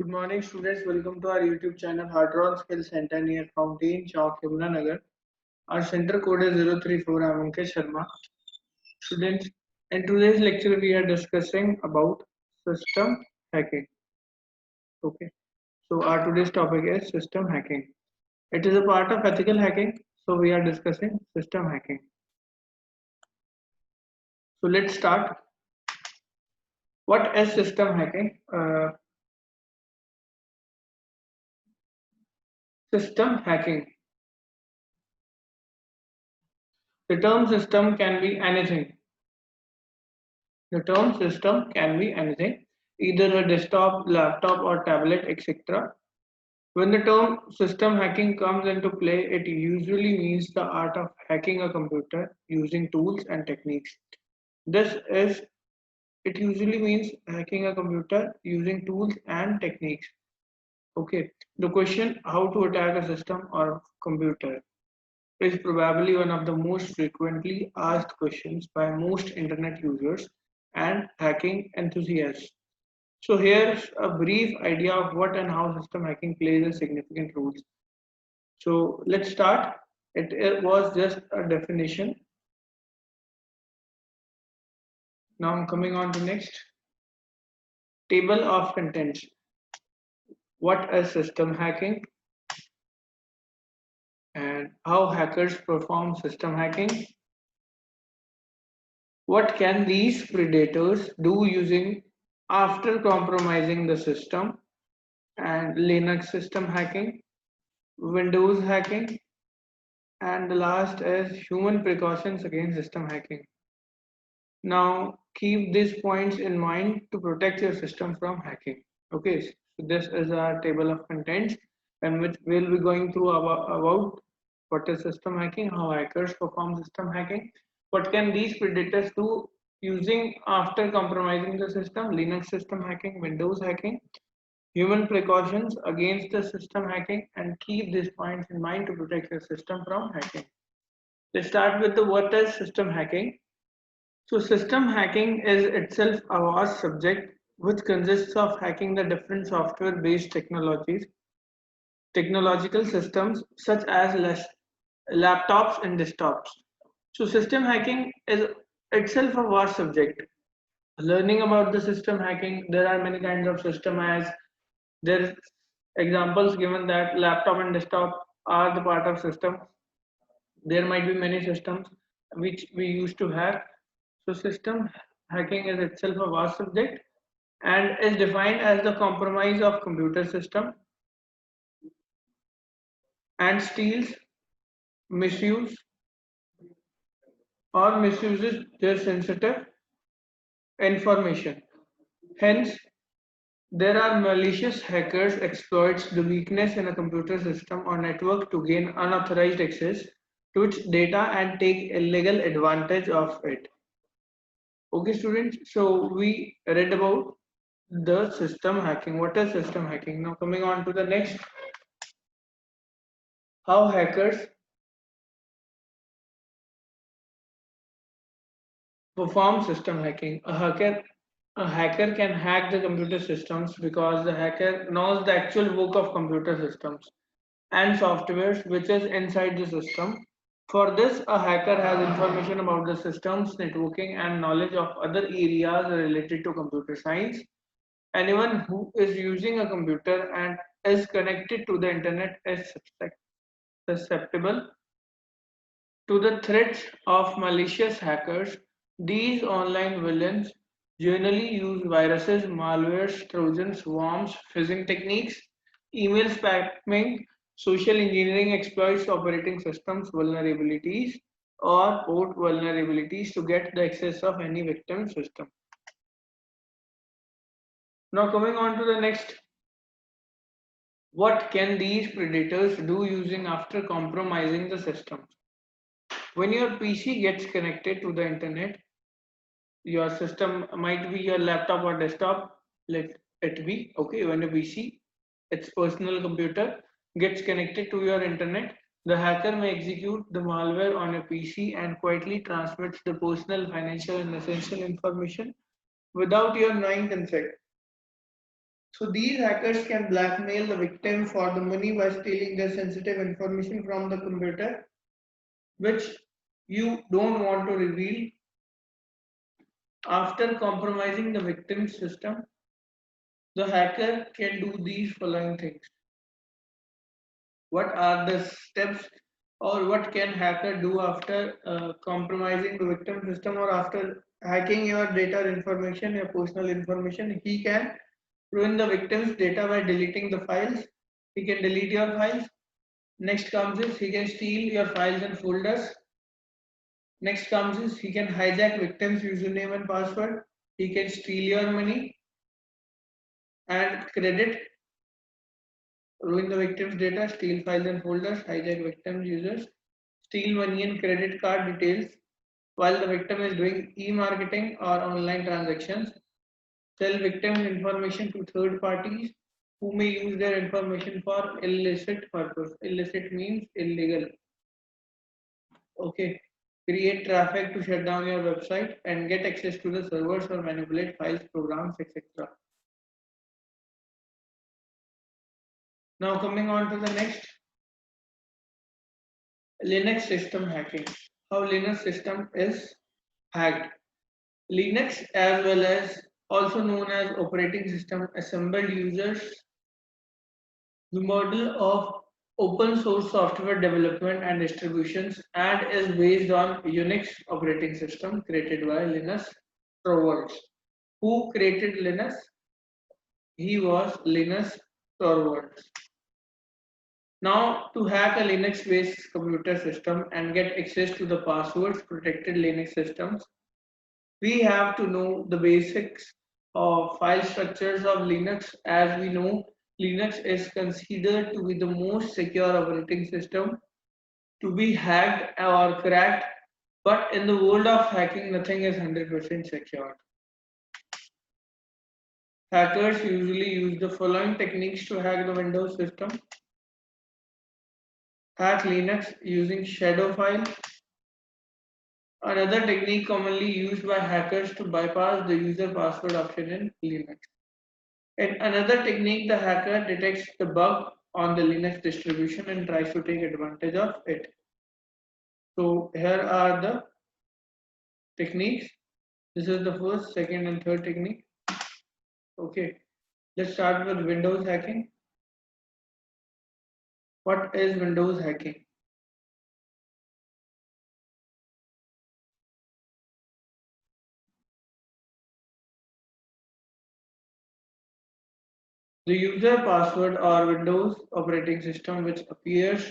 Good morning, students. Welcome to our YouTube channel, Hardron Skill Center near Fountain Chowk, Yamunanagar. Our center code is 034. I'm Ankit Sharma. Students, in today's lecture, we are discussing about system hacking. Okay. So, our today's topic is system hacking. It is a part of ethical hacking. So, we are discussing system hacking. So, let's start. What is system hacking? System hacking. The term system can be anything. The term system can be anything, either a desktop, laptop, or tablet, etc. When the term system hacking comes into play, it usually means the art of hacking a computer using tools and techniques. This is, it usually means hacking a computer using tools and techniques. Okay, the question how to attack a system or computer is probably one of the most frequently asked questions by most internet users and hacking enthusiasts. So here's a brief idea of what and how system hacking plays a significant role. So let's start. It was just a definition. Now I'm coming on to next. Table of contents. What is system hacking and how hackers perform system hacking? What can these predators do using after compromising the system and Linux system hacking, Windows hacking, and the last is human precautions against system hacking. Now keep these points in mind to protect your system from hacking. Okay, so this is our table of contents and which we'll be going through about what is system hacking, how hackers perform system hacking, what can these predators do using after compromising the system, Linux system hacking, Windows hacking, human precautions against the system hacking, and keep these points in mind to protect your system from hacking. Let's start with the what is system hacking. So system hacking is itself a vast subject which consists of hacking the different software-based technological systems such as laptops and desktops. So system hacking is itself a vast subject. Learning about the system hacking, there are many kinds of system as there examples given that laptop and desktop are the part of system. There might be many systems which we used to hack. So system hacking is itself a vast subject and is defined as the compromise of computer system and steals, misuse or misuses their sensitive information. Hence, there are malicious hackers exploits the weakness in a computer system or network to gain unauthorized access to its data and take illegal advantage of it. Okay, students, so we read about the system hacking. What is system hacking? Now, coming on to the next, how hackers perform system hacking. A hacker can hack the computer systems because the hacker knows the actual work of computer systems and softwares which is inside the system. For this, a hacker has information about the systems, networking, and knowledge of other areas related to computer science. Anyone who is using a computer and is connected to the internet is susceptible to the threats of malicious hackers. These online villains generally use viruses, malwares, trojans, worms, phishing techniques, email spamming, social engineering exploits, operating systems vulnerabilities, or port vulnerabilities to get the access of any victim system. Now coming on to the next, what can these predators do using after compromising the system? When your PC gets connected to the internet, your system might be your laptop or desktop, let it be, okay, when a PC, its personal computer, gets connected to your internet, the hacker may execute the malware on a PC and quietly transmits the personal, financial, and essential information without your knowing consent. So these hackers can blackmail the victim for the money by stealing their sensitive information from the computer, which you don't want to reveal. After compromising the victim's system, the hacker can do these following things. What are the steps, or what can hacker do after compromising the victim system, or after hacking your data information, your personal information? He can ruin the victim's data by deleting the files. He can delete your files. Next comes is he can steal your files and folders. Next comes is he can hijack victim's username and password. He can steal your money and credit, ruin the victim's data, steal files and folders, hijack victim's users, steal money and credit card details while the victim is doing e-marketing or online transactions, sell victim information to third parties who may use their information for illicit purpose. Illicit means illegal. Okay. Create traffic to shut down your website and get access to the servers or manipulate files, programs, etc. Now coming on to the next, Linux system hacking. How Linux system is hacked. Linux, as well as also known as operating system, assembled users the model of open source software development and distributions and is based on Unix operating system created by Linus Torvalds. Who created Linus? He was Linus Torvalds. Now, to hack a Linux-based computer system and get access to the passwords protected Linux systems, we have to know the basics of file structures of Linux. As we know, Linux is considered to be the most secure operating system to be hacked or cracked, but in the world of hacking, nothing is 100% secure. Hackers usually use the following techniques to hack the Windows system. Hack Linux using shadow file. Another technique commonly used by hackers to bypass the user password option in Linux. In another technique, the hacker detects the bug on the Linux distribution and tries to take advantage of it. So here are the techniques. This is the first, second and third technique. Okay, let's start with Windows hacking. What is Windows hacking? The user password or Windows operating system which appears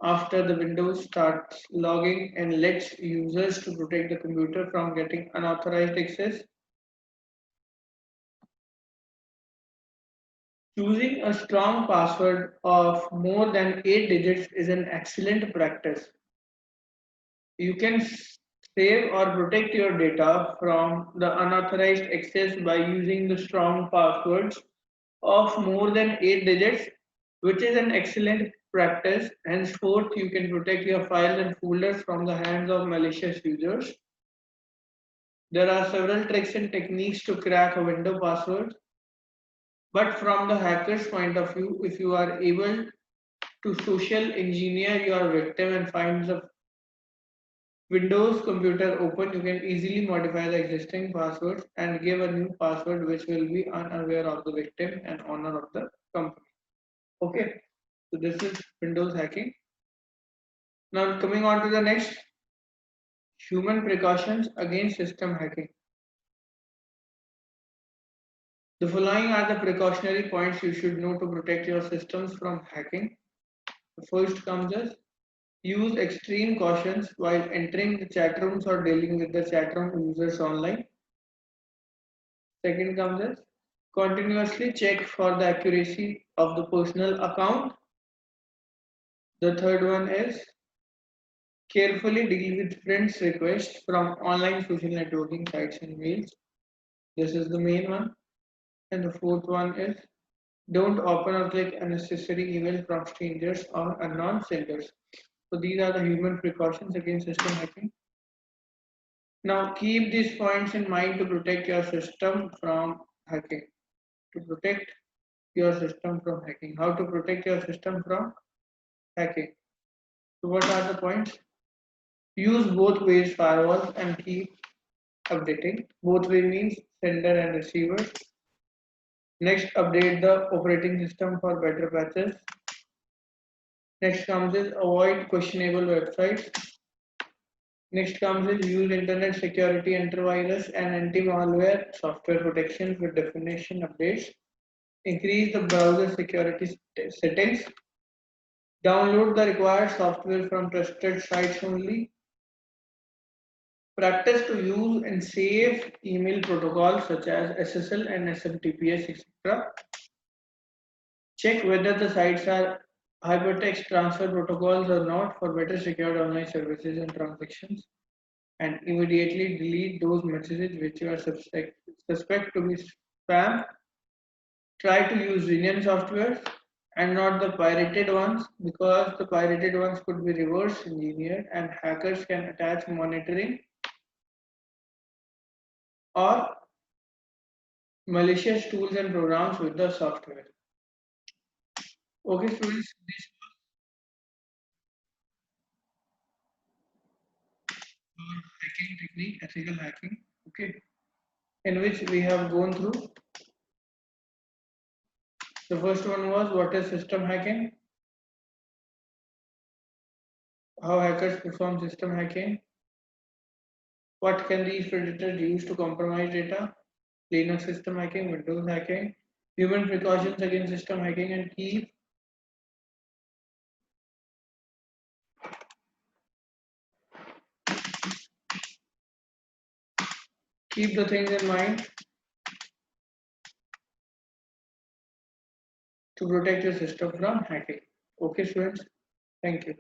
after the Windows starts logging and lets users to protect the computer from getting unauthorized access. Choosing a strong password of more than 8 digits is an excellent practice. You can save or protect your data from the unauthorized access by using the strong passwords of more than 8 digits, which is an excellent practice. Henceforth, you can protect your files and folders from the hands of malicious users. There are several tricks and techniques to crack a window password. But from the hacker's point of view, if you are able to social engineer your victim and find the Windows computer open, you can easily modify the existing passwords and give a new password which will be unaware of the victim and owner of the company. Okay, so this is Windows hacking. Now coming on to the next, human precautions against system hacking. The following are the precautionary points you should know to protect your systems from hacking. The first comes as use extreme cautions while entering the chat rooms or dealing with the chat room users online. Second comes as continuously check for the accuracy of the personal account. The third one is carefully deal with friends' requests from online social networking sites and mails. This is the main one. And the fourth one is don't open or click unnecessary email from strangers or unknown senders. So these are the human precautions against system hacking. Now keep these points in mind to protect your system from hacking. To protect your system from hacking. How to protect your system from hacking. So what are the points? Use both ways firewalls and keep updating. Both way means sender and receiver. Next, update the operating system for better patches. Next comes is avoid questionable websites. Next comes is use internet security antivirus and anti-malware software protections with definition updates. Increase the browser security settings. Download the required software from trusted sites only. Practice to use and save email protocols such as SSL and SMTPS, etc. Check whether the sites are hypertext transfer protocols or not for better secured online services and transactions. And immediately delete those messages which you are suspect to be spam. Try to use genuine software and not the pirated ones because the pirated ones could be reverse engineered and hackers can attach monitoring or malicious tools and programs with the software. Okay, students, this was our hacking technique, ethical hacking. Okay, in which we have gone through. The first one was what is system hacking, how hackers perform system hacking, what can these predators use to compromise data, Linux system hacking, Windows hacking, human precautions against system hacking, and keep the things in mind to protect your system from hacking. Okay, students, thank you.